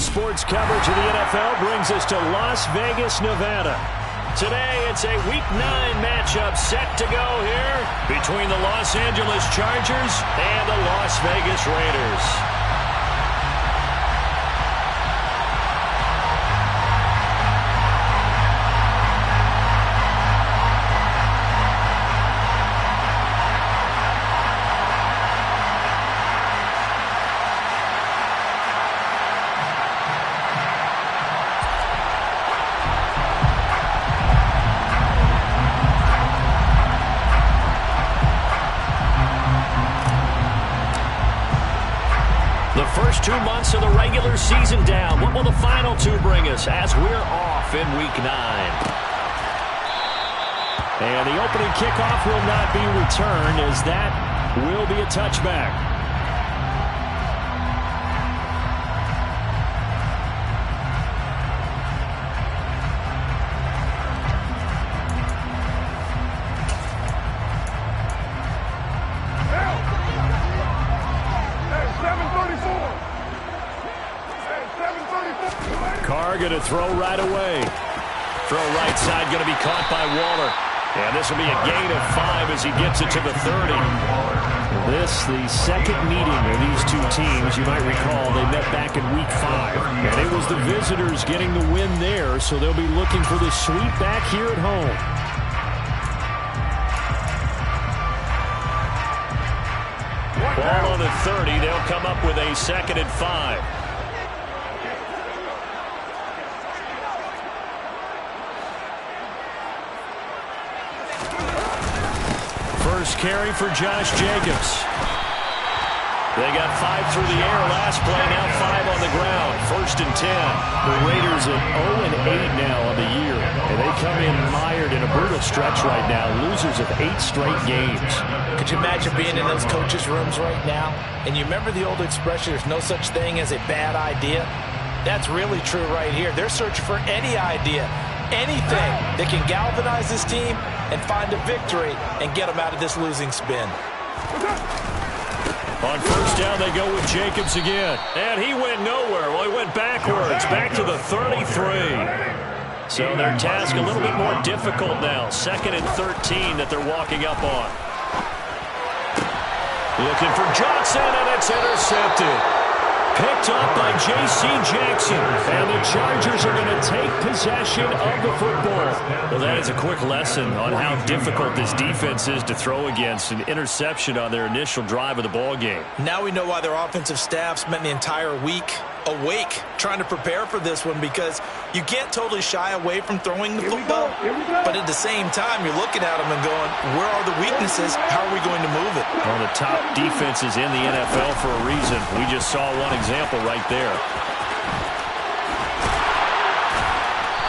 sports coverage of the NFL brings us to Las Vegas, Nevada. Today, it's a Week 9 matchup set to go here between the Los Angeles Chargers and the Las Vegas Raiders. First 2 months of the regular season down. What will the final two bring us as we're off in Week 9? And the opening kickoff will not be returned, as that will be a touchback. Carr going to throw right away. Throw right side going to be caught by Waller. And this will be a gain of 5 as he gets it to the 30. This, the second meeting of these two teams. You might recall they met back in Week 5. And it was the visitors getting the win there, so they'll be looking for the sweep back here at home. Ball on the 30. They'll come up with a 2nd and 5. First carry for Josh Jacobs. They got 5 through the air last play, now 5 on the ground. 1st and 10. The Raiders at 0-8 now on the year. And they come in mired in a brutal stretch right now. Losers of 8 straight games. Could you imagine being in those coaches' rooms right now? And you remember the old expression, there's no such thing as a bad idea? That's really true right here. They're searching for any idea, anything that can galvanize this team and find a victory and get them out of this losing spin. On first down, they go with Jacobs again. And he went nowhere. Well, he went backwards, back to the 33. So their task a little bit more difficult now. 2nd and 13 that they're walking up on. Looking for Johnson, and it's intercepted. Picked up by J.C. Jackson. And the Chargers are going to take possession of the football. Well, that is a quick lesson on how difficult this defense is to throw against. An interception on their initial drive of the ball game. Now we know why their offensive staff spent the entire week awake trying to prepare for this one, because you can't totally shy away from throwing the football. But at the same time, you're looking at them and going, where are the weaknesses? How are we going to move it? One of the top defenses in the NFL for a reason. We just saw one example right there.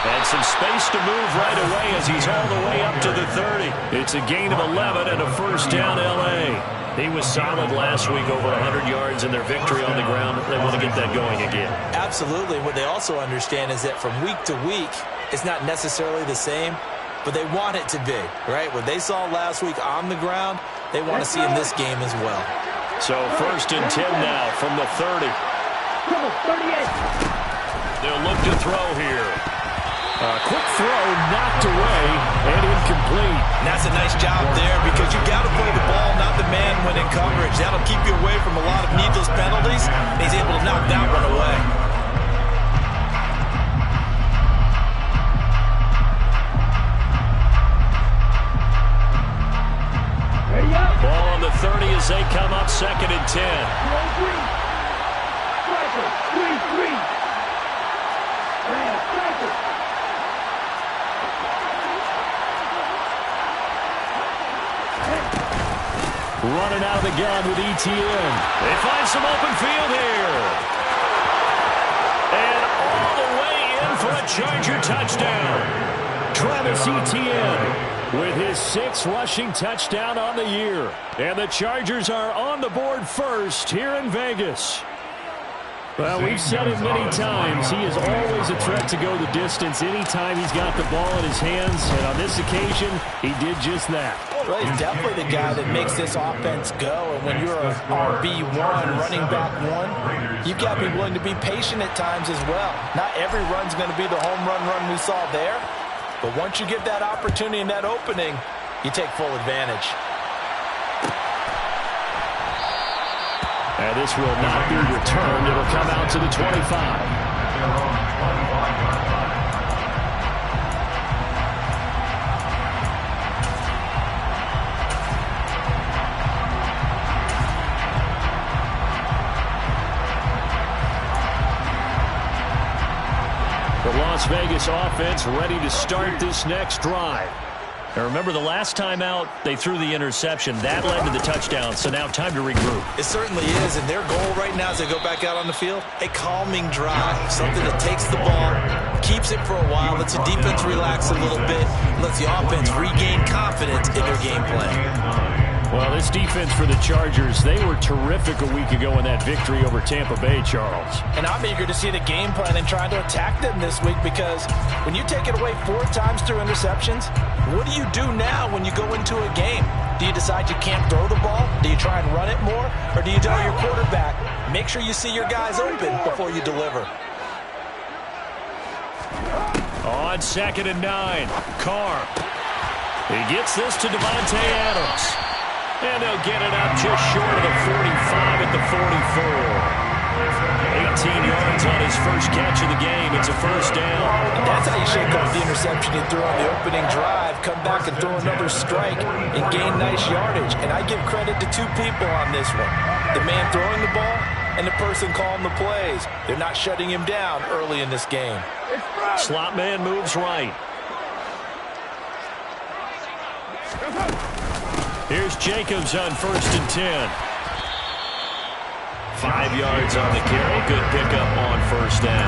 And some space to move right away as he's all the way up to the 30. It's a gain of 11 and a first down L.A. He was solid last week, over 100 yards in their victory on the ground. They want to get that going again. Absolutely. What they also understand is that from week to week, it's not necessarily the same, but they want it to be, right? What they saw last week on the ground, they want to see in this game as well. So 1st and 10 now from the 30. They'll look to throw here. Quick throw, knocked away, and incomplete. And that's a nice job there, because you got to play the ball, not the man when in coverage. That'll keep you away from a lot of needless penalties. He's able to knock that one away. Ball on the 30 as they come up 2nd and 10. Running out of the gun with ETN. They find some open field here. And all the way in for a Charger touchdown. Travis Etienne with his 6th rushing touchdown on the year. And the Chargers are on the board first here in Vegas. Well, we've said it many times. He is always a threat to go the distance anytime he's got the ball in his hands. And on this occasion, he did just that. Well, he's definitely the guy that makes this offense go. And when you're a RB1, running back one, you've got to be willing to be patient at times as well. Not every run's going to be the home run we saw there. But once you get that opportunity and that opening, you take full advantage. And this will not be returned. It'll come out to the 25. The Las Vegas offense ready to start this next drive. Now remember, the last time out, they threw the interception. That led to the touchdown, so now time to regroup. It certainly is, and their goal right now as they go back out on the field, a calming drive, something that takes the ball, keeps it for a while, lets the defense relax a little bit, lets the offense regain confidence in their game plan. Well, this defense for the Chargers, they were terrific a week ago in that victory over Tampa Bay, Charles. And I'm eager to see the game plan and trying to attack them this week, because when you take it away 4 times through interceptions, what do you do now when you go into a game? Do you decide you can't throw the ball? Do you try and run it more? Or do you tell your quarterback, make sure you see your guys open before you deliver? On 2nd and 9, Carr. He gets this to Davante Adams. And they'll get it up just short of the 45 at the 44. 18 yards on his first catch of the game. It's a first down. And that's how you shake off the interception he threw on the opening drive. Come back and throw another strike and gain nice yardage. And I give credit to 2 people on this one. The man throwing the ball and the person calling the plays. They're not shutting him down early in this game. Slot man moves right. Here's Jacobs on 1st and 10. 5 yards on the carry. Good pickup on 1st down.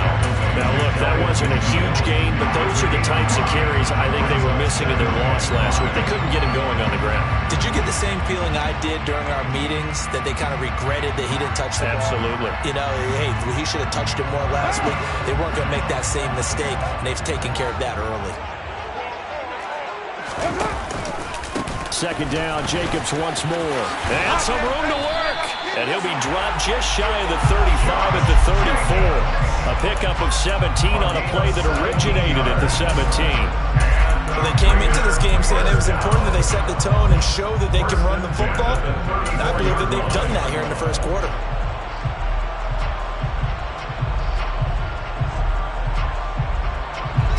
Now, look, that wasn't a huge gain, but those are the types of carries I think they were missing in their loss last week. They couldn't get him going on the ground. Did you get the same feeling I did during our meetings, that they kind of regretted that he didn't touch the ball? Absolutely. You know, hey, he should have touched it more last week. They weren't going to make that same mistake, and they've taken care of that early. 2nd down, Jacobs once more. And some room to work. And he'll be dropped just shy of the 35 at the 34. A pickup of 17 on a play that originated at the 17. Well, they came into this game saying it was important that they set the tone and show that they can run the football. And I believe that they've done that here in the first quarter.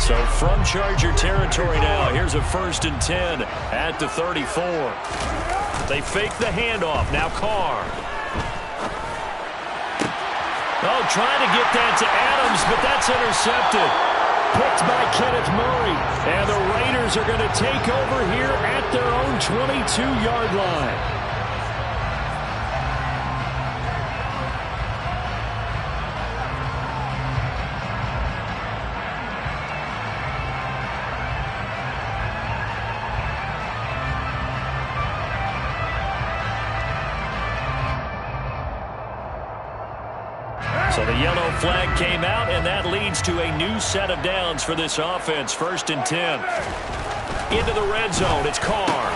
So from Charger territory now, here's a 1st and 10 at the 34. They fake the handoff. Now Carr. Oh, trying to get that to Adams, but that's intercepted. Picked by Kenneth Murray. And the Raiders are going to take over here at their own 22-yard line. So the yellow flag came out, and that leads to a new set of downs for this offense. 1st and 10. Into the red zone. It's Carr.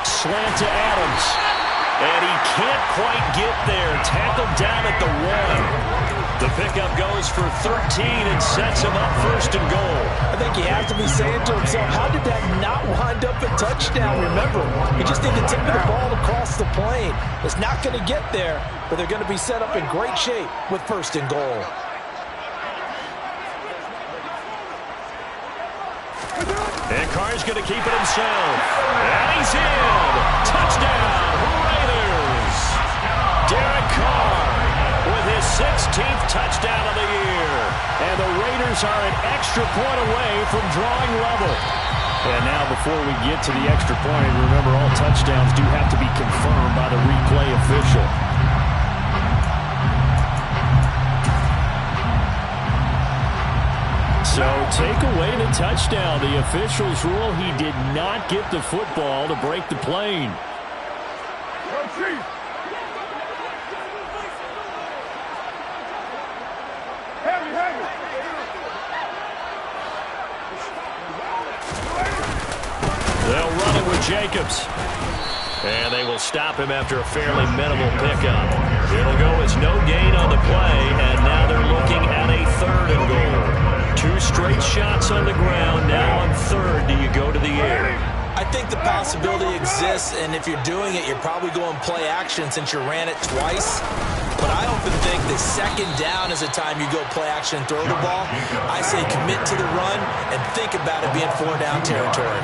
Slant to Adams. And he can't quite get there. Tackled down at the 1. The pickup goes for 13 and sets him up 1st and goal. I think he has to be saying to himself, how did that not wind up a touchdown? Remember, he just needed to tip the ball across the plane. It's not going to get there, but they're going to be set up in great shape with 1st and goal. And Carr's going to keep it himself. And he's in. Touchdown, Raiders. Derek Carr with his 16th touchdown of the year. And the Raiders are an extra point away from drawing level. And now before we get to the extra point, remember all touchdowns do have to be confirmed by the replay official. So take away the touchdown. The officials rule he did not get the football to break the plane. They'll run it with Jacobs. And they will stop him after a fairly minimal pickup. It'll go as no gain on the play, and now they're looking at a 3rd and goal. 2 straight shots on the ground. Now on 3rd, do you go to the air? I think the possibility exists, and if you're doing it, you're probably going play action since you ran it twice. But I often think that 2nd down is the time you go play action and throw the ball. I say commit to the run and think about it being 4-down territory.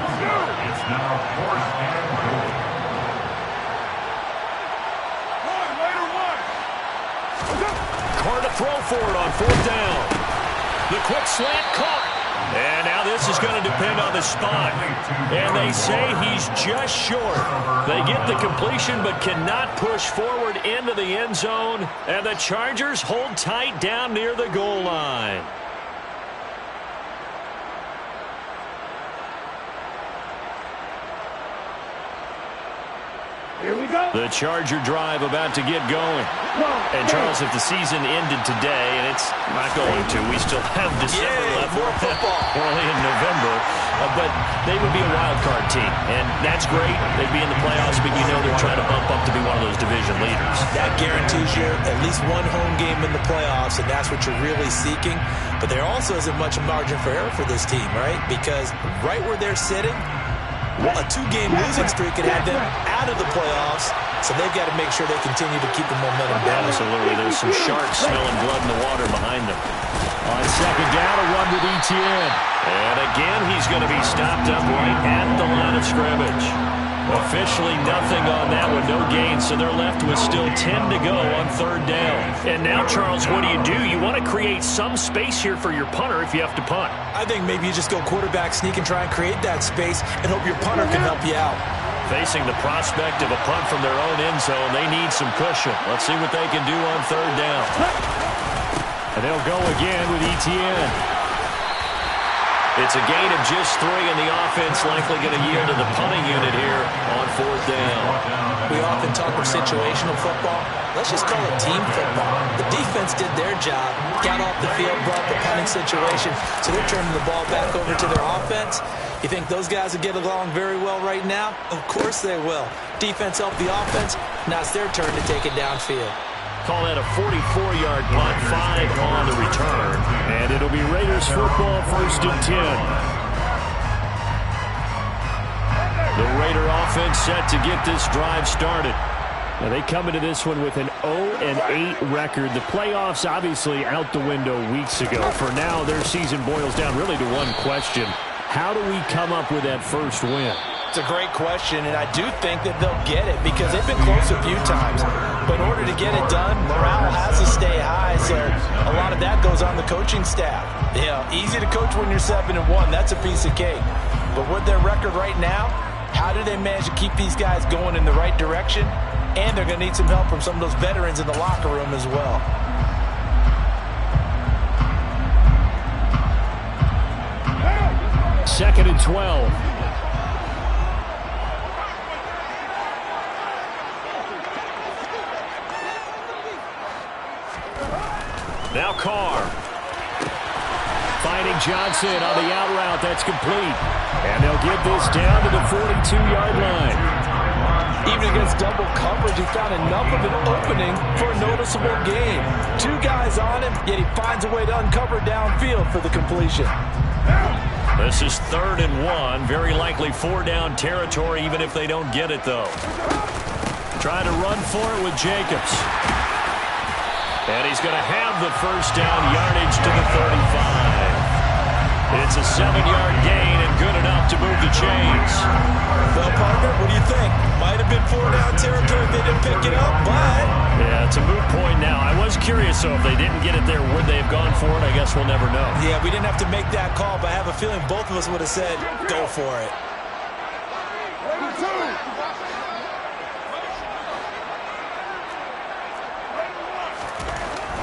Carr to throw for it on 4th down. The quick slant caught. And now this is going to depend on the spot. And they say he's just short. They get the completion but cannot push forward into the end zone. And the Chargers hold tight down near the goal line. Here we go. The Charger drive about to get going. And, Charles, if the season ended today, and it's not going to, we still have December left. More football. Early in November. But they would be a wild card team. And that's great. They'd be in the playoffs, but you know they're trying to bump up to be one of those division leaders. That guarantees you at least one home game in the playoffs, and that's what you're really seeking. But there also isn't much margin for error for this team, right? Because right where they're sitting, a 2-game losing streak could have them out of the playoffs, so they've got to make sure they continue to keep the momentum down. Absolutely. There's some sharks smelling blood in the water behind them. On 2nd down, a run with Etienne. And again, he's going to be stopped up right at the line of scrimmage. Officially nothing on that one, no gain, so they're left with still 10 to go on 3rd down. And now, Charles, what do? You want to create some space here for your punter if you have to punt. I think maybe you just go quarterback sneak and try and create that space and hope your punter can help you out. Facing the prospect of a punt from their own end zone, they need some cushion. Let's see what they can do on 3rd down. And they'll go again with Etienne. It's a gain of just 3, and the offense likely going to yield to the punting unit here on 4th down. We often talk of situational football. Let's just call it team football. The defense did their job, got off the field, brought the punting situation, so they're turning the ball back over to their offense. You think those guys will get along very well right now? Of course they will. Defense helped the offense. Now it's their turn to take it downfield. Call that a 44-yard punt, 5 on the return. And it'll be Raiders football, 1st and 10. The Raider offense set to get this drive started. Now they come into this one with an 0-8 record. The playoffs obviously out the window weeks ago. For now, their season boils down really to one question. How do we come up with that first win? It's a great question, and I do think that they'll get it because they've been close a few times. But in order to get it done, morale has to stay high, so a lot of that goes on the coaching staff. Yeah, easy to coach when you're 7-1. That's a piece of cake. But with their record right now, how do they manage to keep these guys going in the right direction? And they're going to need some help from some of those veterans in the locker room as well. Second and 12. Now Carr. Finding Johnson on the out route. That's complete. And they'll get this down to the 42-yard line. Even against double coverage, he found enough of an opening for a noticeable gain. 2 guys on him, yet he finds a way to uncover downfield for the completion. This is 3rd and 1. Very likely 4-down territory, even if they don't get it, though. Trying to run for it with Jacobs. And he's going to have the first down, yardage to the 35. It's a 7-yard gain and good enough to move the chains. Well, partner, what do you think? Might have been 4-down territory if they didn't pick it up, but... Yeah, it's a moot point now. I was curious, though, if they didn't get it there, would they have gone for it? I guess we'll never know. Yeah, we didn't have to make that call, but I have a feeling both of us would have said, go for it.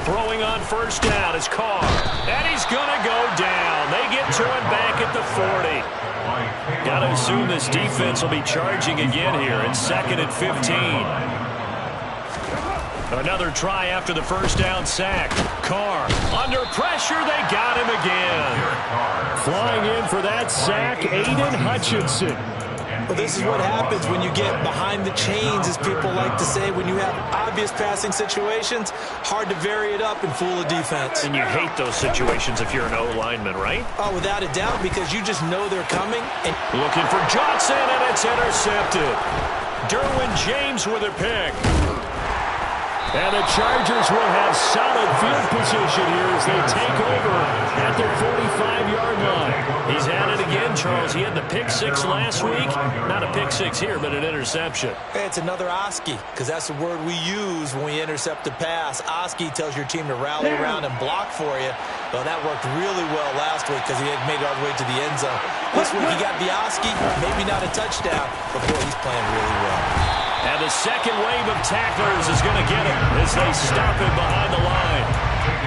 Throwing on first down is Carr. And he's going to go down. They get to him back at the 40. Got to assume this defense will be charging again here. It's 2nd and 15. Another try after the first down sack. Carr under pressure. They got him again. Flying in for that sack, Aiden Hutchinson. Well, this is what happens when you get behind the chains, as people like to say. When you have obvious passing situations, hard to vary it up and fool a defense. And you hate those situations if you're an O-lineman, right? Oh, without a doubt, because you just know they're coming. And looking for Johnson, and it's intercepted. Derwin James with a pick. And the Chargers will have solid field position here as they take over at their 45-yard line. He's at it again, Charles. He had the pick six last week. Not a pick six here, but an interception. Hey, it's another Oski, because that's the word we use when we intercept a pass. Oski tells your team to rally around and block for you. Well, that worked really well last week because he had made it all the way to the end zone. This week he got the Oski, maybe not a touchdown, but boy, he's playing really well. And the second wave of tacklers is going to get him as they stop him behind the line.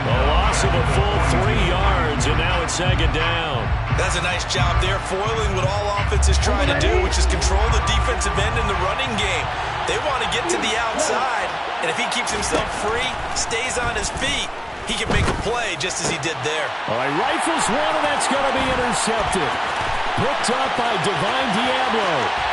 A loss of a full 3 yards, and now it's second down. That's a nice job there, foiling what all offenses try to do, which is control the defensive end in the running game. They want to get to the outside, and if he keeps himself free, stays on his feet, he can make a play just as he did there. All right, rifles one, and that's going to be intercepted. Picked up by Divine Diablo.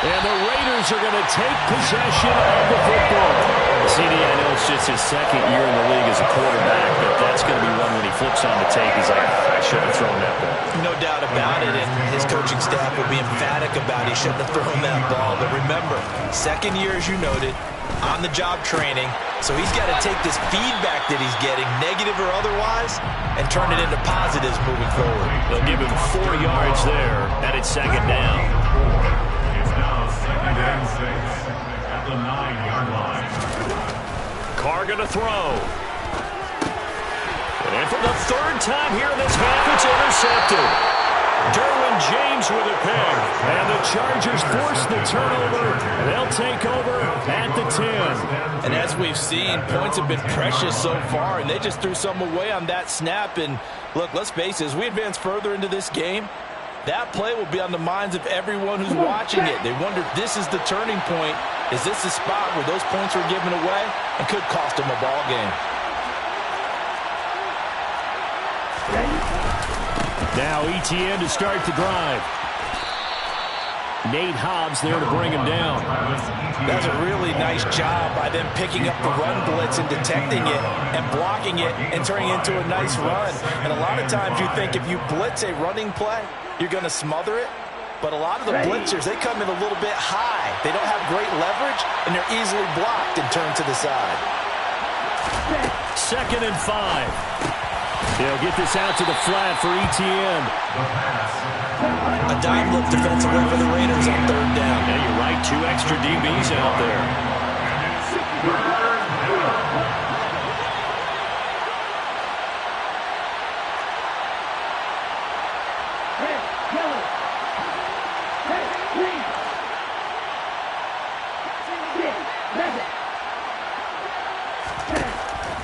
And the Raiders are going to take possession of the football. CD, I know it's just his second year in the league as a quarterback, but that's going to be one when he flips on the tape. He's like, I should have thrown that ball. No doubt about it, and his coaching staff will be emphatic about he shouldn't have thrown that ball. But remember, second year, as you noted, on-the-job training, so he's got to take this feedback that he's getting, negative or otherwise, and turn it into positives moving forward. They'll give him 4 yards there, and it's second down. Second and 6 at the 9-yard line. Carr going to throw. And for the third time here in this half, it's intercepted. Derwin James with a pick. And the Chargers force the turnover. They'll take over at the 10. And as we've seen, points have been precious so far, and they just threw some away on that snap. And look, let's face it, as we advance further into this game, that play will be on the minds of everyone who's watching it. They wonder if this is the turning point. Is this the spot where those points were given away and could cost them a ball game? Now ETN to start the drive. Nate Hobbs there to bring him down. That's a really nice job by them picking up the run blitz and detecting it and blocking it and turning it into a nice run. And a lot of times you think if you blitz a running play, you're going to smother it. But a lot of the blitzers, they come in a little bit high. They don't have great leverage, and they're easily blocked and turned to the side. 2nd and 5. They'll get this out to the flat for ETN. A dime look defensively for the Raiders on 3rd down. Yeah, you're right. 2 extra DBs out there.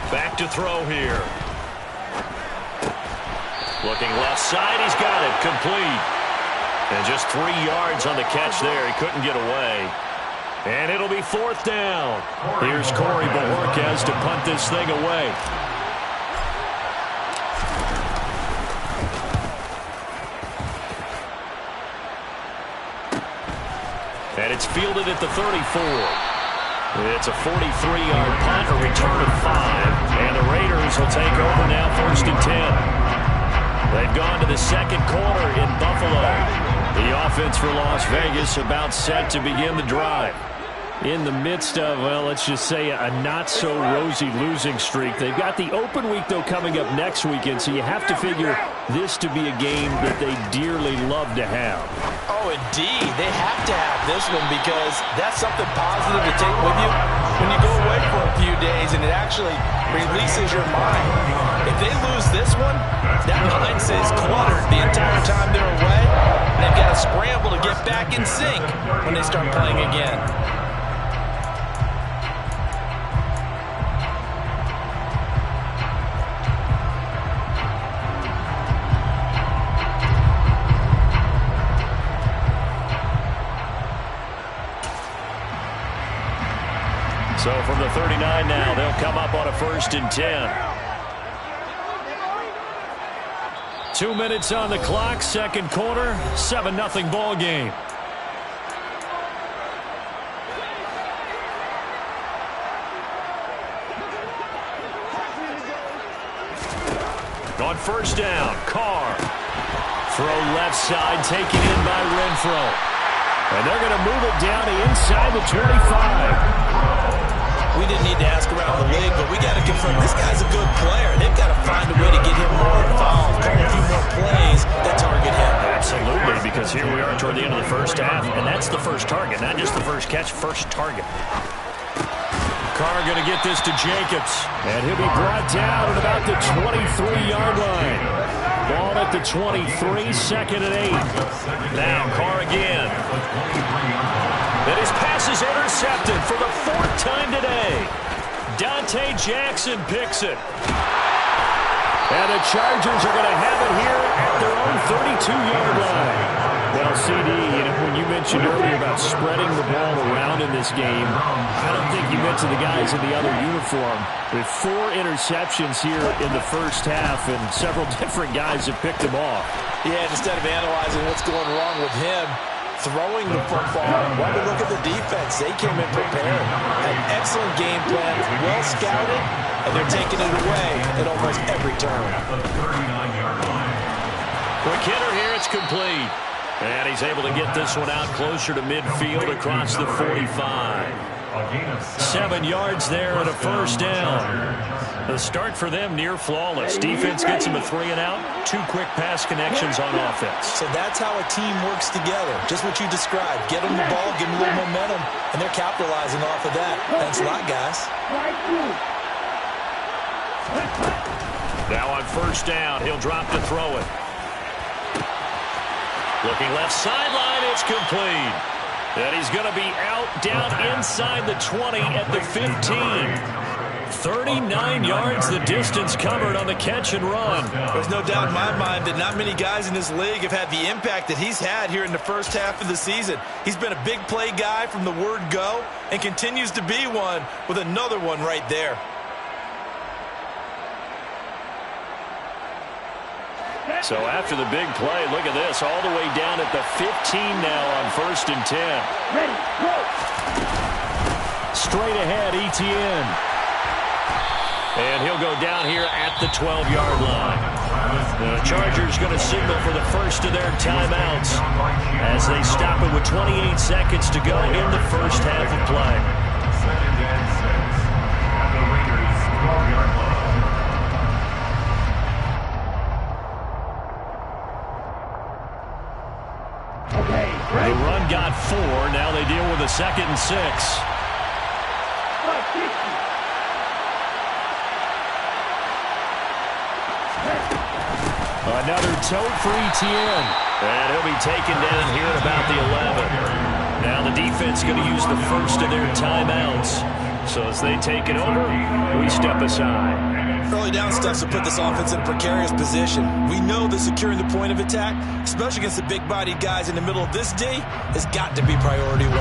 Back to throw here. Looking left side, he's got it, complete. And just 3 yards on the catch there. He couldn't get away. And it'll be 4th down. Here's Corey Bojorquez to punt this thing away. And it's fielded at the 34. It's a 43-yard punt, a return of 5. And the Raiders will take over now, 1st and 10. They've gone to the second quarter in Buffalo. The offense for Las Vegas about set to begin the drive. In the midst of, well, let's just say a not-so-rosy losing streak. They've got the open week, though, coming up next weekend, so you have to figure this to be a game that they dearly love to have. Oh, indeed. They have to have this one because that's something positive to take with you when you go away for a few days, and it actually releases your mind. If they lose this one, that mindset is cluttered the entire time they're away, and they've got to scramble to get back in sync when they start playing again. So from the 39 now, they'll come up on a 1st and 10. 2 minutes on the clock, second quarter, 7-0 ball game. On first down, Carr. Throw left side, taken in by Renfro. And they're going to move it down to inside the 25. We didn't need to ask around the league, but we got to confirm this guy's a good player. They've got to find a way to get him more involved, call a few more plays that target him. Absolutely, because here we are toward the end of the first half, and that's the first target, not just the first catch, first target. Carr going to get this to Jacobs, and he'll be brought down at about the 23-yard line. Ball at the 23, second and 8. Now Carr again. And his pass is intercepted for the 4th time today. Dante Jackson picks it. And the Chargers are going to have it here at their own 32-yard line. Well, CD, when you mentioned earlier about spreading the ball around in this game, I don't think you mentioned the guys in the other uniform. With 4 interceptions here in the first half, and several different guys have picked them off. Yeah, instead of analyzing what's going wrong with him, throwing the football, why don't we look at the defense? They came in prepared. An excellent game plan, well scouted, and they're taking it away at almost every turn. Quick hitter here, it's complete. And he's able to get this one out closer to midfield across the 45. 7 yards there and a first down. The start for them near flawless. Defense gets him a 3 and out. 2 quick pass connections on offense. So that's how a team works together. Just what you described. Get them the ball, give them a little momentum, and they're capitalizing off of that. Thanks a lot, guys. Now on first down, he'll drop to throw it. Looking left sideline, it's complete. And he's going to be out down inside the 20 at the 15. 39 yards the distance covered on the catch and run. There's no doubt in my mind that not many guys in this league have had the impact that he's had here in the first half of the season. He's been a big play guy from the word go and continues to be one with another one right there. So after the big play, look at this, all the way down at the 15 now on first and 10. Ready, go. Straight ahead, Etienne. And he'll go down here at the 12-yard line. The Chargers going to signal for the first of their timeouts as they stop it with 28 seconds to go in the first half of play. Second and 6 at the Raiders' 12-yard line. The run got 4. Now they deal with a second and 6. Another tote for Etienne. And he'll be taken down here at about the 11. Now the defense going to use the first of their timeouts. So as they take it over, we step aside. Early down stuff to put this offense in a precarious position. We know that securing the point of attack, especially against the big-bodied guys in the middle of this D, has got to be priority 1.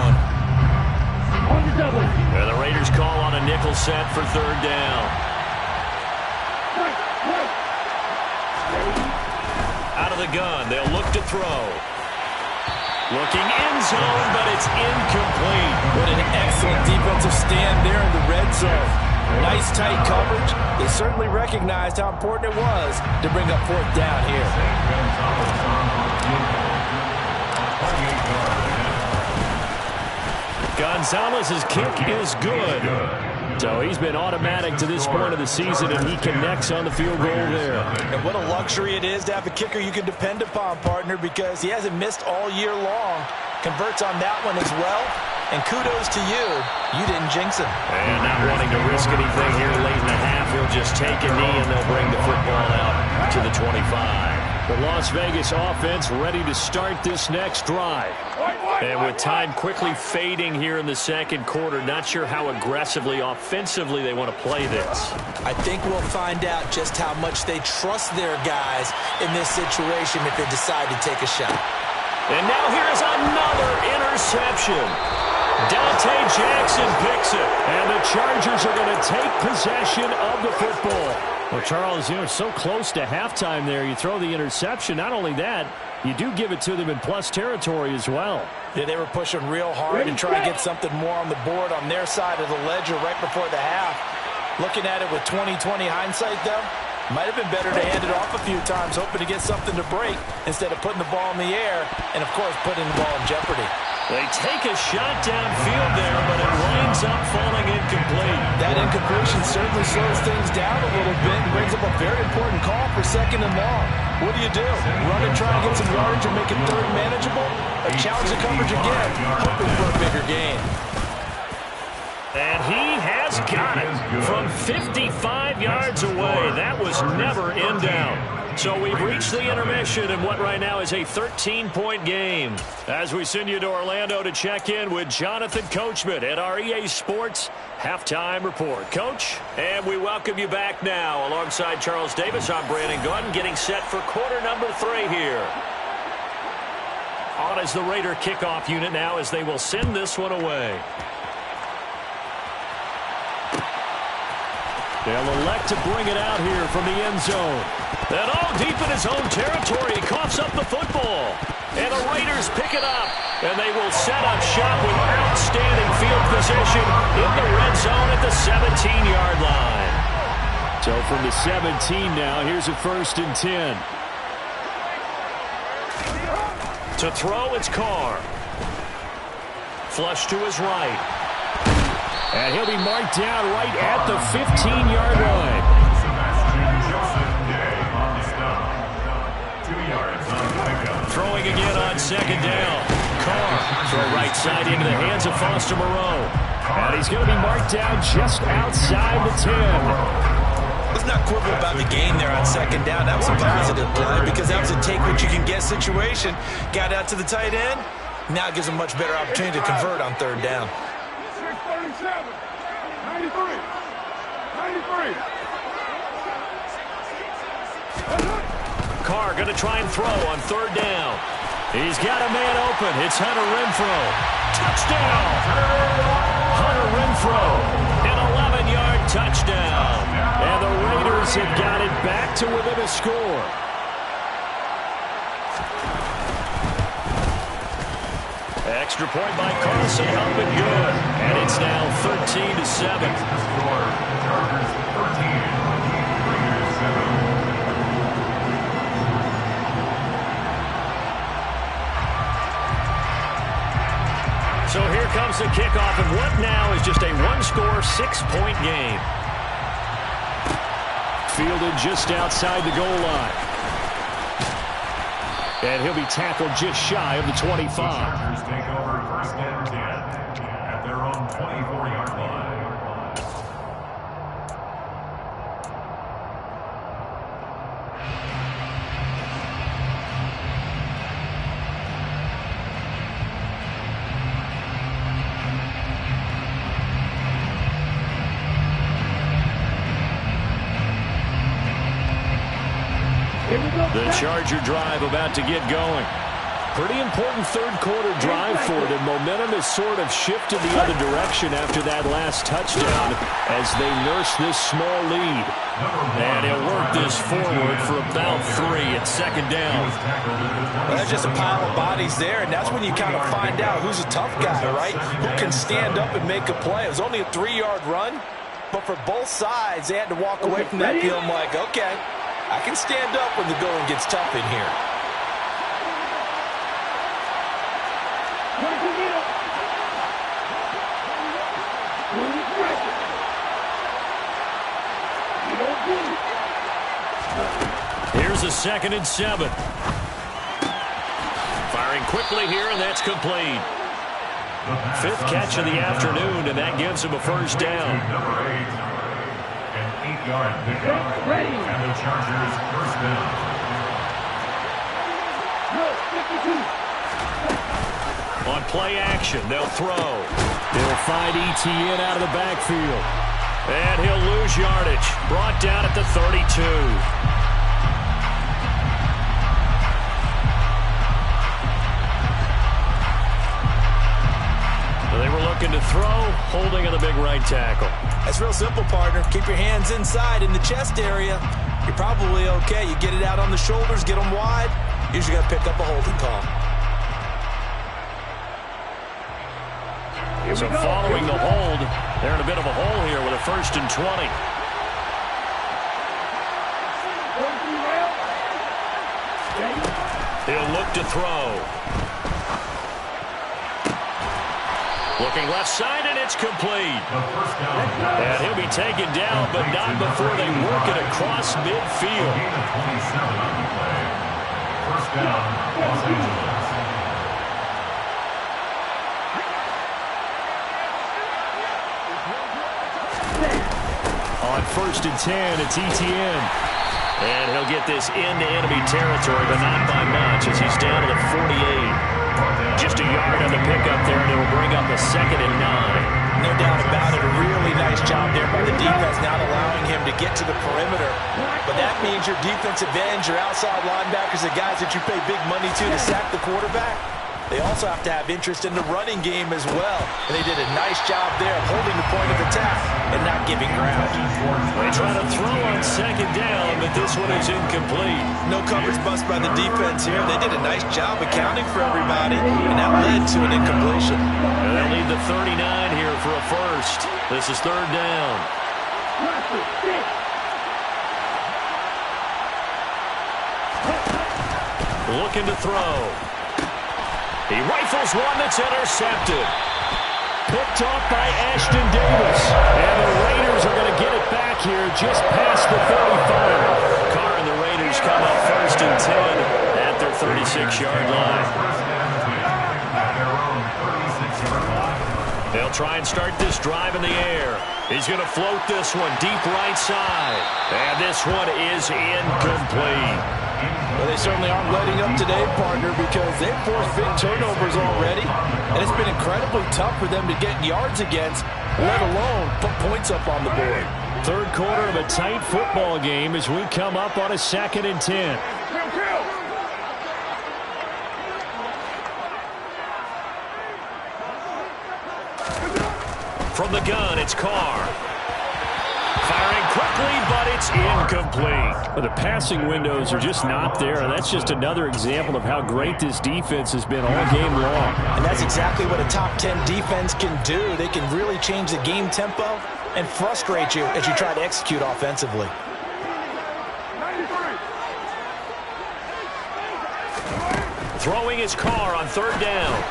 And the Raiders call on a nickel set for third down. Out of the gun, they'll look to throw. Looking end zone, but it's incomplete. What an excellent defensive stand there in the red zone. Nice tight coverage. They certainly recognized how important it was to bring up fourth down here. Gonzalez's kick is good. So he's been automatic to this point of the season, and he connects on the field goal there. And what a luxury it is to have a kicker you can depend upon, partner, because he hasn't missed all year long. Converts on that one as well. And kudos to you. You didn't jinx him. And not wanting to risk anything here late in the half, he'll just take a knee, and they'll bring the football out to the 25. The Las Vegas offense ready to start this next drive. And with time quickly fading here in the second quarter, not sure how aggressively, offensively they want to play this. I think we'll find out just how much they trust their guys in this situation if they decide to take a shot. And now here's another interception. Dante Jackson picks it. And the Chargers are going to take possession of the football. Well, Charles, it's so close to halftime there. You throw the interception. Not only that, you do give it to them in plus territory as well. Yeah, they were pushing real hard and trying to get something more on the board on their side of the ledger right before the half. Looking at it with 20/20 hindsight, though, Might have been better to hand it off a few times, hoping to get something to break instead of putting the ball in the air and, of course, putting the ball in jeopardy. They take a shot downfield there, but it winds up falling incomplete. That incompletion certainly slows things down a little bit and brings up a very important call for 2nd and long. What do you do? Run and try and get some yardage and make it 3rd manageable? Or challenge the coverage again, hoping for a bigger gain? And he has got it from 55 yards away. That was never in doubt. So we've reached the intermission in what right now is a 13-point game. As we send you to Orlando to check in with Jonathan Coachman at our EA Sports Halftime Report. Coach, and we welcome you back now. Alongside Charles Davis, I'm Brandon Gaudin, getting set for quarter number 3 here. On is the Raider kickoff unit now as they will send this one away. They'll elect to bring it out here from the end zone. And all deep in his own territory, he coughs up the football. And the Raiders pick it up. And they will set up shop with outstanding field position in the red zone at the 17-yard line. So from the 17 now, here's a 1st and 10. To throw, it's Carr. Flush to his right. And he'll be marked down right at the 15-yard line. Throwing again on 2nd down. Carr, throw right side into the hands of Foster Moreau. And he's going to be marked down just outside the 10. Let's not quibble about the gain there on 2nd down. That was a positive play because that was a take-what-you-can-get situation. Got out to the tight end. Now it gives him a much better opportunity to convert on 3rd down. 93. 93. Carr going to try and throw on 3rd down. He's got a man open. It's Hunter Renfrow. Touchdown! Hunter Renfrow, an 11-yard touchdown. And the Raiders have got it back to within a score. Extra point by Carlson, up and good. And it's now 13-7. Chargers 13, Raiders 7. So here comes the kickoff, and what now is just a one-score, 6-point game. Fielded just outside the goal line. And he'll be tackled just shy of the 25. The Chargers take over 1st and 10 at their own 24-yard line. The Charger drive about to get going. Pretty important 3rd quarter drive for them. Momentum has sort of shifted the other direction after that last touchdown as they nurse this small lead. And he'll work this forward for about 3 at 2nd down. Well, that's just a pile of bodies there, and that's when you kind of find out who's a tough guy, right? Who can stand up and make a play. It was only a 3-yard run, but for both sides, they had to walk away from that field. I'm like, okay, I can stand up when the going gets tough in here. Here's a 2nd and 7. Firing quickly here, and that's complete. 5th catch of the afternoon, and that gives him a 1st down. Number 8, an 8-yard pickup, and the Chargers 1st down. On play action, they'll throw. They'll find Etienne out of the backfield. And he'll lose yardage. Brought down at the 32. They were looking to throw, holding on the big right tackle. That's real simple, partner. Keep your hands inside in the chest area. You're probably okay. You get it out on the shoulders, get them wide. Usually got to pick up a holding call. So following the hold, they're in a bit of a hole here with a 1st and 20. to throw. Looking left side, and it's complete. And he'll be taken down, but not before they work it across midfield. First down, Los Angeles. On 1st and 10, it's Etienne. And he'll get this into enemy territory, but not by much as he's down to the 48. Just a yard on the pickup there, and it'll bring up a 2nd and 9. No doubt about it. A really nice job there by the defense, not allowing him to get to the perimeter. But that means your defensive ends, your outside linebackers, the guys that you pay big money to sack the quarterback, they also have to have interest in the running game as well. And they did a nice job there of holding the point of attack and not giving ground. They try to throw on 2nd down, but this one is incomplete. No coverage bust by the defense here. They did a nice job accounting for everybody, and that led to an incompletion. And they'll need the 39 here for a first. This is 3rd down. Looking to throw. He rifles one that's intercepted. Picked off by Ashton Davis. And the Raiders are going to get it back here just past the 35. Carr and the Raiders come up 1st and 10 at their 36-yard line. They'll try and start this drive in the air. He's going to float this one deep right side. And this one is incomplete. Well, they certainly aren't letting up today, partner, because they've forced big turnovers already. And it's been incredibly tough for them to get yards against, let alone put points up on the board. 3rd quarter of a tight football game as we come up on a 2nd and 10. From the gun, it's Carr. Firing quickly, but it's incomplete. Well, the passing windows are just not there, and that's just another example of how great this defense has been all game long. And that's exactly what a top 10 defense can do. They can really change the game tempo and frustrate you as you try to execute offensively. Throwing his Carr on 3rd down.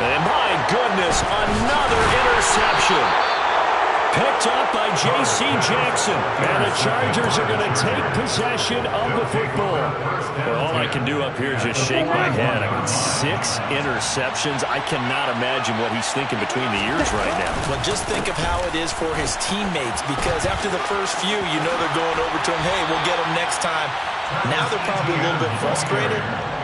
And my goodness, another interception. Picked up by J.C. Jackson. And the Chargers are going to take possession of the football. Well, all I can do up here is just shake my head. I mean, 6 interceptions. I cannot imagine what he's thinking between the ears right now. Well, just think of how it is for his teammates, because after the first few, you know they're going over to him, hey, we'll get him next time. Now they're probably a little bit frustrated.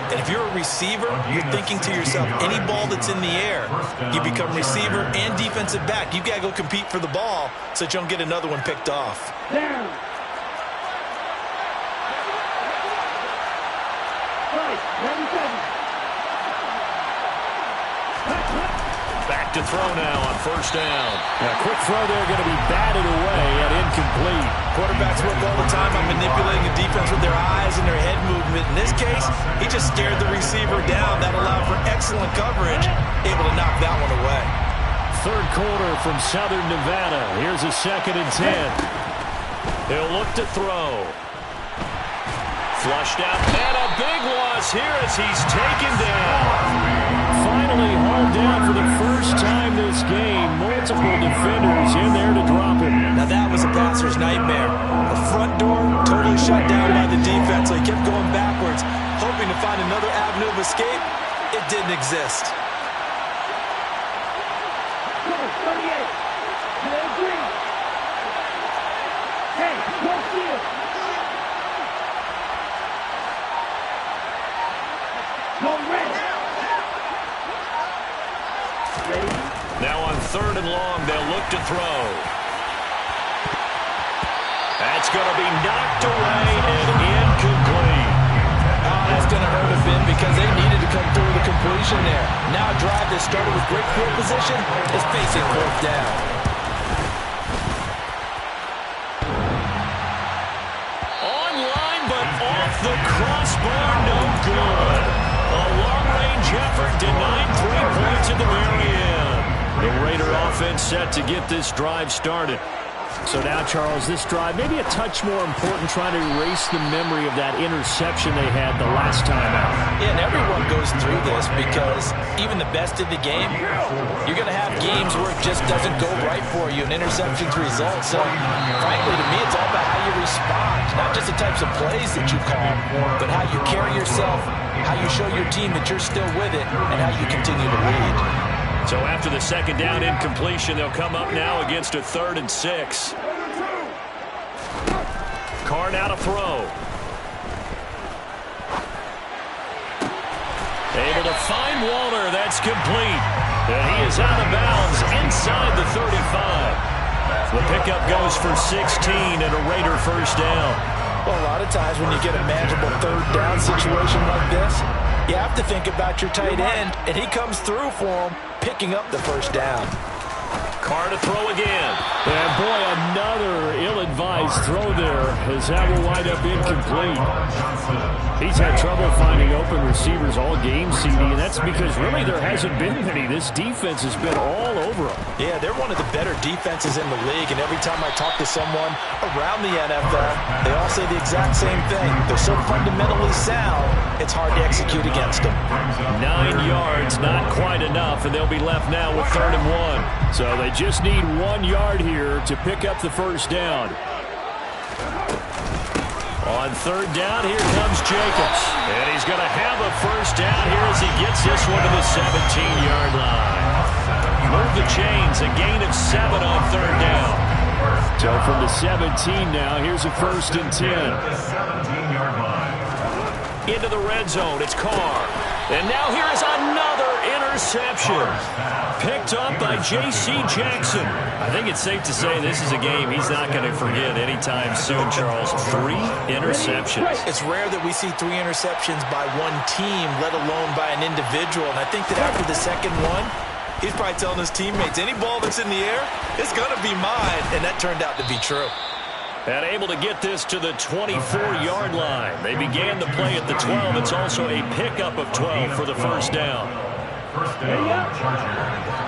And if you're a receiver, you're thinking to yourself, any ball that's in the air, you become receiver and defensive back. You've got to go compete for the ball so that you don't get another one picked off. Back to throw now on 1st down. Now, quick throw there going to be batted away and incomplete. Quarterbacks work all the time on manipulating the defense with their eyes and their head movement. In this case, he just stared the receiver down. That allowed for excellent coverage, able to knock that one away. 3rd quarter from Southern Nevada. Here's a 2nd and 10. He'll look to throw. Flushed out, and a big loss here as he's taken down. Finally hauled down for the first time this game. Multiple defenders in there to drop him. Now that was a passer's nightmare. The front door totally shut down by the defense. So he kept going backwards, hoping to find another avenue of escape. It didn't exist. Now on 3rd and long, they'll look to throw. That's going to be knocked away and incomplete. Oh, that's going to hurt a bit because they needed to come through with a completion there. Now a drive that started with great field position is facing 4th down. Online, but off the crossbar, no good. A long-range effort denied 3 points at the very end. The Raider offense set to get this drive started. So now, Charles, this drive, maybe a touch more important, trying to erase the memory of that interception they had the last time out. Yeah, and everyone goes through this because even the best in the game, you're going to have games where it just doesn't go right for you, and interceptions result. So, frankly, to me, it's all about how you respond, not just the types of plays that you call, but how you carry yourself, how you show your team that you're still with it, and how you continue to lead. So after the second down incompletion, they'll come up now against a 3rd and 6. Carr now to throw. Able to find Waller. That's complete. And he is out of bounds inside the 35. The pickup goes for 16 and a Raider first down. Well, a lot of times when you get a manageable 3rd down situation like this, you have to think about your tight end, and he comes through for him, picking up the first down. Carr to throw again. And boy, another ill-advised throw there as that will wind up incomplete. He's had trouble finding open receivers all game, CD, and that's because really there hasn't been many. This defense has been all over them. Yeah, they're one of the better defenses in the league, and every time I talk to someone around the NFL, they all say the exact same thing. They're so fundamentally sound, it's hard to execute against them. 9 yards, not quite enough, and they'll be left now with 3rd and 1. So they just need 1 yard here to pick up the first down. On 3rd down, here comes Jacobs. And he's going to have a first down here as he gets this one to the 17-yard line. Move the chains, a gain of 7 on 3rd down. So from the 17 now, here's a 1st and 10. Into the red zone, it's Carr. And now here is another interception. Picked up by J.C. Jackson. I think it's safe to say this is a game he's not going to forget anytime soon, Charles. 3 interceptions. It's rare that we see 3 interceptions by one team, let alone by an individual. And I think that after the second one, he's probably telling his teammates, any ball that's in the air, it's going to be mine. And that turned out to be true. And able to get this to the 24-yard line. They began the play at the 12. It's also a pickup of 12 for the first down. First down, Chargers.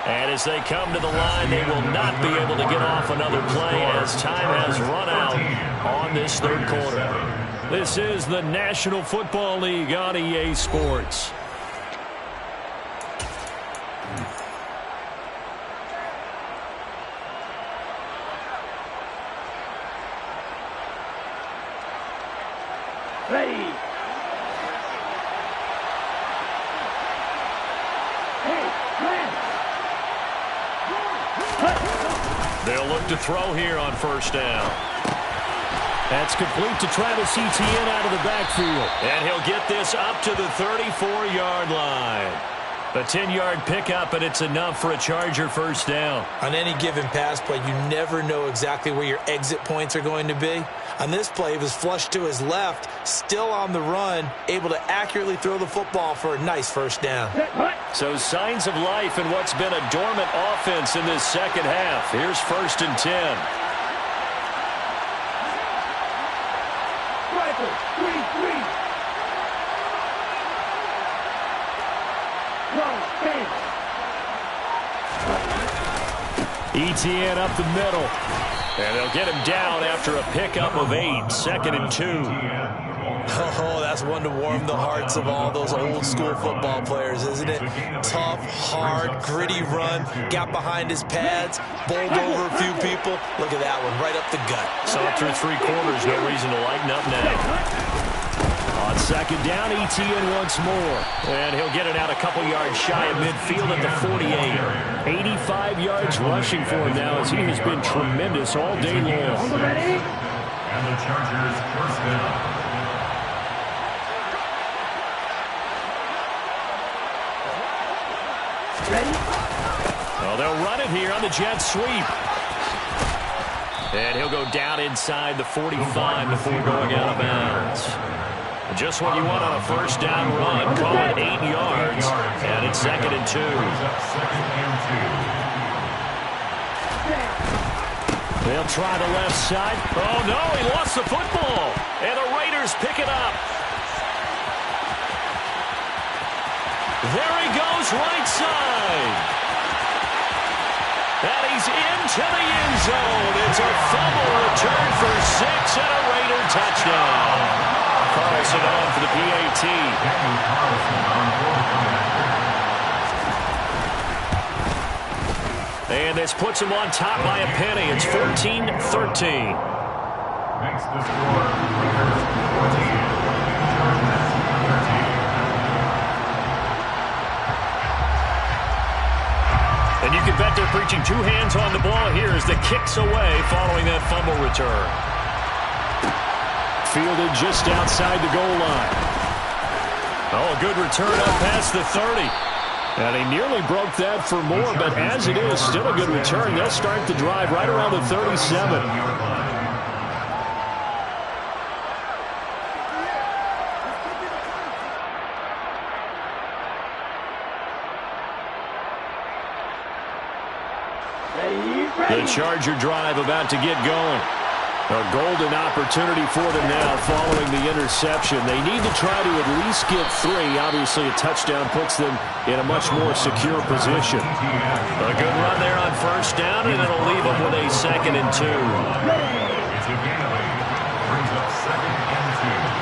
And as they come to the line, they will not be able to get off another play as time has run out on this 3rd quarter. This is the National Football League on EA Sports. Ready. They'll look to throw here on first down. That's complete to Travis Etienne out of the backfield. And he'll get this up to the 34-yard line. A 10-yard pickup, and it's enough for a Charger first down. On any given pass play, you never know exactly where your exit points are going to be. On this play, he was flushed to his left, still on the run, able to accurately throw the football for a nice first down. So signs of life in what's been a dormant offense in this second half. Here's 1st and 10. Etienne up the middle. And they'll get him down after a pickup of 8. 2nd and 2. Oh, that's one to warm the hearts of all those old school football players, isn't it? Tough, hard, gritty run. Got behind his pads, bowled over a few people. Look at that one, right up the gut. Saw it through 3 quarters. No reason to lighten up now. On 2nd down, Etienne once more. And he'll get it out a couple yards shy of midfield at the 48. 85 yards rushing for him now as he has been tremendous all day long. And the Chargers first down. Ready? Well, they'll run it here on the jet sweep. And he'll go down inside the 45 before going out of bounds. Just what you want on a first down run. Call it 8 yards. And it's 2nd and 2. They'll try the left side. Oh, no, he lost the football. And the Raiders pick it up. There he goes right side. And he's into the end zone. It's a fumble return for 6 and a Raider touchdown. Carlson on for the PAT. And this puts him on top by a penny. It's 14-13. Makes the score Raiders 14, Chargers 13. And you can bet they're preaching 2 hands on the ball here as the kick's away following that fumble return. Fielded just outside the goal line. Oh, a good return up past the 30. And he nearly broke that for more, but as it is, still a good return. They'll start the drive right around the 37. The Charger drive about to get going. A golden opportunity for them now following the interception. They need to try to at least get 3. Obviously, a touchdown puts them in a much more secure position. A good run there on first down, and it'll leave them with a 2nd and 2. It's a Ganley. Brings up 2nd and 2.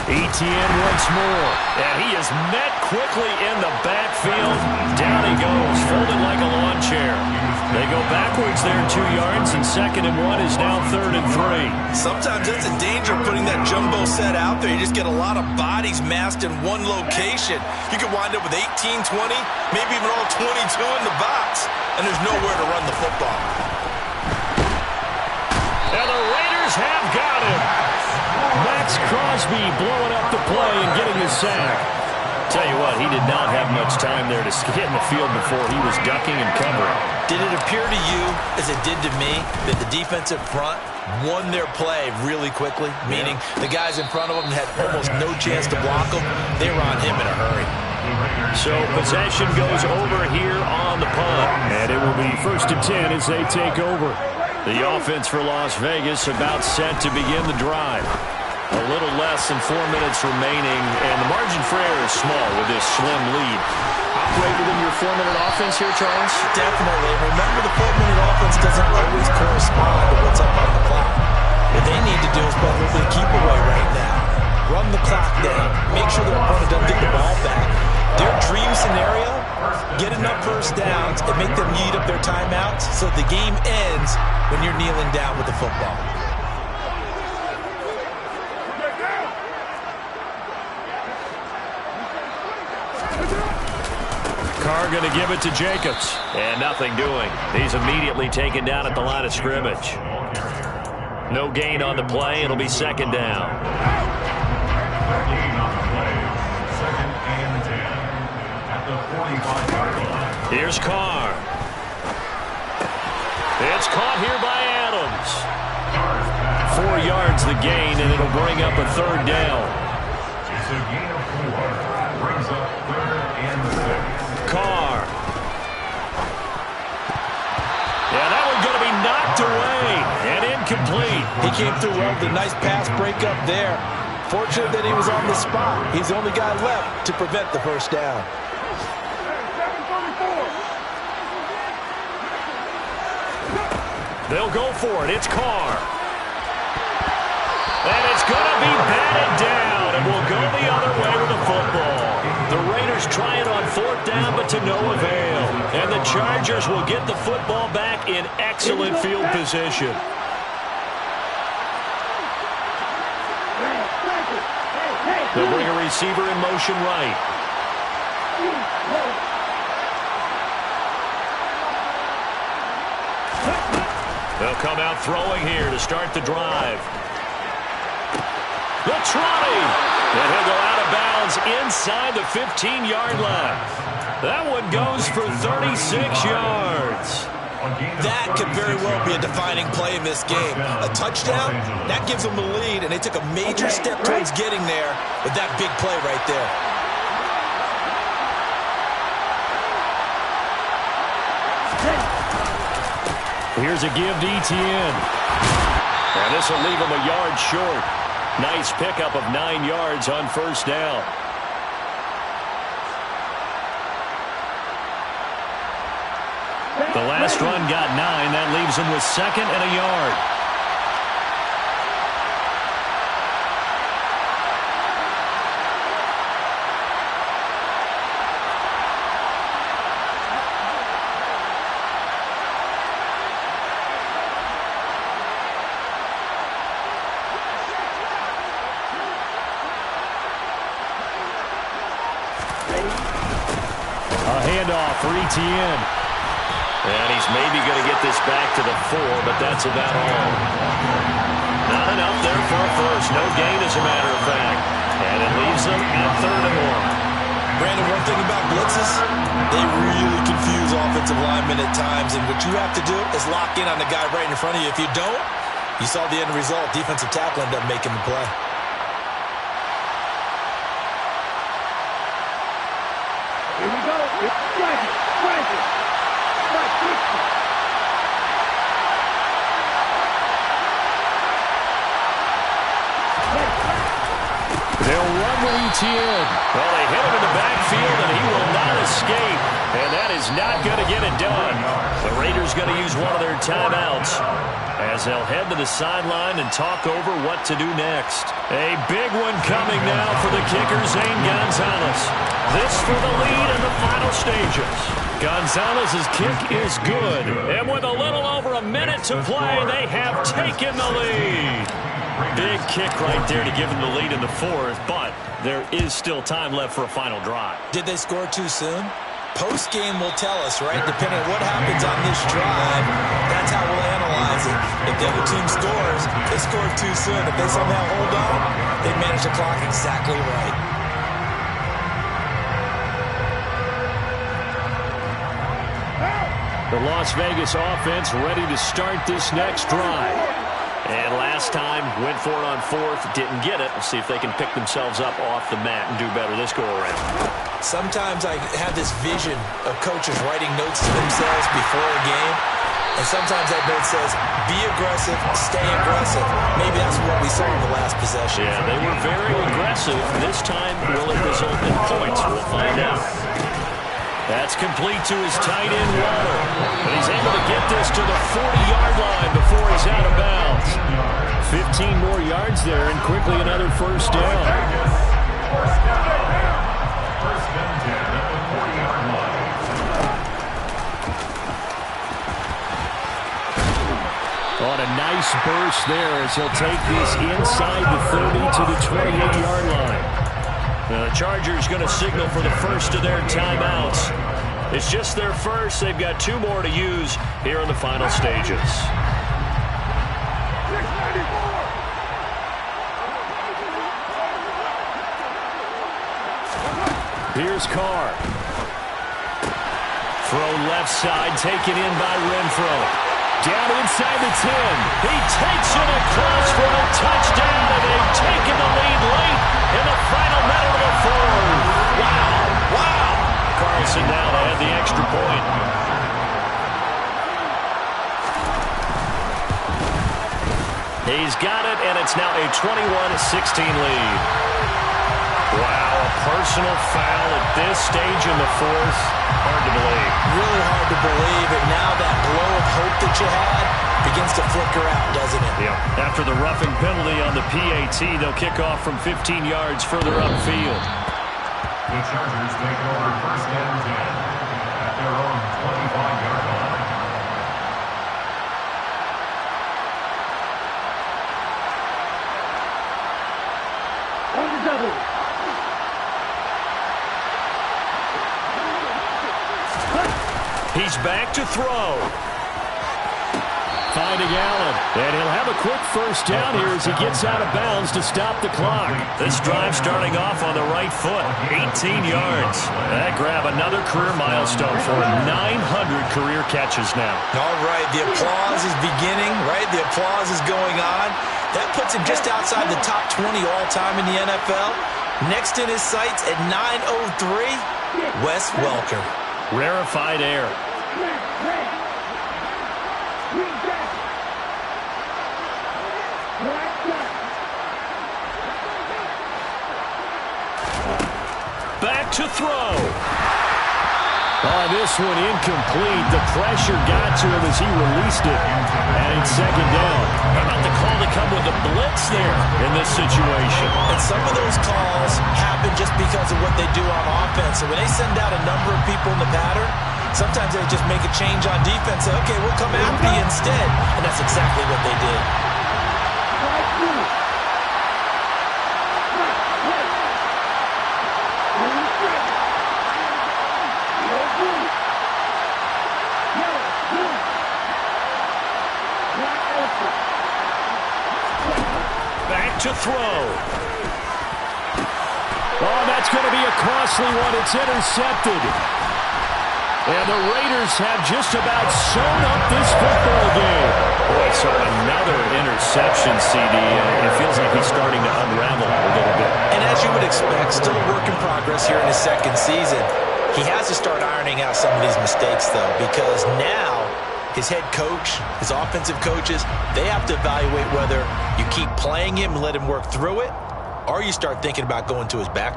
Etienne once more, and he is met quickly in the backfield. Down he goes, folded like a lawn chair. They go backwards there 2 yards, and 2nd and 1 is now 3rd and 3. Sometimes that's a danger putting that jumbo set out there. You just get a lot of bodies massed in one location. You could wind up with 18, 20, maybe even all 22 in the box, and there's nowhere to run the football. And the Raiders have got him. Max Crosby blowing up the play and getting his sack. Tell you what, he did not have much time there to get in the field before he was ducking and covering. Did it appear to you, as it did to me, that the defensive front won their play really quickly? Meaning the guys in front of them had almost no chance to block them. They were on him in a hurry. So possession goes over here on the punt. And it will be 1st and 10 as they take over. The offense for Las Vegas about set to begin the drive. A little less than 4 minutes remaining, and the margin for error is small with this slim lead. Operate within your 4-minute offense here, Charles? Definitely. Remember, the 4-minute offense doesn't always correspond to what's up on the clock. What they need to do is play a little bit of keep away right now. Run the clock down. Make sure their opponent doesn't get the ball back. Their dream scenario, get enough first downs and make them eat up their timeouts so the game ends when you're kneeling down with the football. Carr going to give it to Jacobs. And nothing doing. He's immediately taken down at the line of scrimmage. No gain on the play. It'll be 2nd down. No gain on the play. 2nd and 10. At the 45-yard line. Here's Carr. It's caught here by Adams. 4 yards the gain, and it'll bring up a 3rd down. It's a gain of 4. Brings up 3rd and 6. Carr. Yeah, that one's going to be knocked away and incomplete. He came through well with a nice pass breakup there. Fortunate that he was on the spot. He's the only guy left to prevent the first down. They'll go for it. It's Carr. And it's going to be batted down, and we'll go the other way with the football. The Raiders try it on 4th down, but to no avail. And the Chargers will get the football back in excellent field position. They'll bring a receiver in motion right. They'll come out throwing here to start the drive. The try. And he'll go out of bounds inside the 15-yard line. That one goes for 36 yards. That could very well be a defining play in this game. A touchdown, that gives them the lead, and they took a major step towards getting there with that big play right there. Here's a give to Etienne. And this will leave him a yard short. Nice pickup of 9 yards on first down. The last run got 9. That leaves him with 2nd and a yard. A handoff for Etienne. And he's maybe going to get this back to the 4, but that's about all. Not enough there for a first. No gain, as a matter of fact. And it leaves them at 3rd and 1. Brandon, one thing about blitzes, they really confuse offensive linemen at times. And what you have to do is lock in on the guy right in front of you. If you don't, you saw the end result. Defensive tackle ended up making the play. Here we go. Strike it. Strike it. They'll run with Etienne. Well, they hit him in the backfield, and he will not escape. And that is not going to get it done. The Raiders going to use one of their timeouts as they'll head to the sideline and talk over what to do next. A big one coming now for the kicker, Zane Gonzalez. This for the lead in the final stages. Gonzalez's kick is good. And with a little over a minute to play, they have taken the lead. Big kick right there to give them the lead in the 4th, but there is still time left for a final drive. Did they score too soon? Post-game will tell us, right? Depending on what happens on this drive, that's how we'll analyze it. If the other team scores, they scored too soon. If they somehow hold on, they manage the clock exactly right. The Las Vegas offense ready to start this next drive. And last time, went for it on 4th, didn't get it. We'll see if they can pick themselves up off the mat and do better this go-around. Sometimes I have this vision of coaches writing notes to themselves before a game. And sometimes that note says, be aggressive, stay aggressive. Maybe that's what we saw in the last possession. Yeah, they were very aggressive. This time, will it result in points? We'll find out. That's complete to his tight end, Waller. And he's able to get this to the 40-yard line before he's out of bounds. 15 more yards there, and quickly another first down. First and 10 at the 40-yard line. On a nice burst there as he'll take this inside the 30 to the 28-yard line. Now the Chargers going to signal for the first of their timeouts. It's just their first. They've got 2 more to use here in the final stages. Here's Carr. Throw left side, taken in by Renfro. Down inside the 10. He takes it across for a touchdown, and they've taken the lead late in the final minute of the 4th. Wow. Carlson now to add the extra point. He's got it, and it's now a 21-16 lead. Wow, a personal foul at this stage in the 4th. Hard to believe. Really hard to believe, and now that glow of hope that you had begins to flicker out, doesn't it? Yeah. After the roughing penalty on the PAT, they'll kick off from 15 yards further upfield. The Chargers take over first and 10 at their own 25-yard line. On the double. He's back to throw. Finding Allen. And he'll have a quick first down here as he gets out of bounds to stop the clock. This drive starting off on the right foot. 18 yards. That grab another career milestone for him. 900 career catches now. All right, the applause is beginning, right? The applause is going on. That puts him just outside the top 20 all-time in the NFL. Next in his sights at 903, Wes Welker. Rarefied air. throw. This one incomplete. The pressure got to him as he released it. And it's second down. How about the call to come with a blitz there in this situation? And some of those calls happen just because of what they do on offense. So when they send out a number of people in the pattern, sometimes they just make a change on defense. Say, okay, we'll come after you instead. And that's exactly what they did. Back to throw. Oh, that's going to be a costly one. It's intercepted. And the Raiders have just about sewn up this football game. Boy, so another interception, CD. It feels like he's starting to unravel a little bit. And as you would expect, still a work in progress here in his second season. He has to start ironing out some of these mistakes, though, because now his head coach, his offensive coaches, they have to evaluate whether you keep playing him and let him work through it, or you start thinking about going to his backup.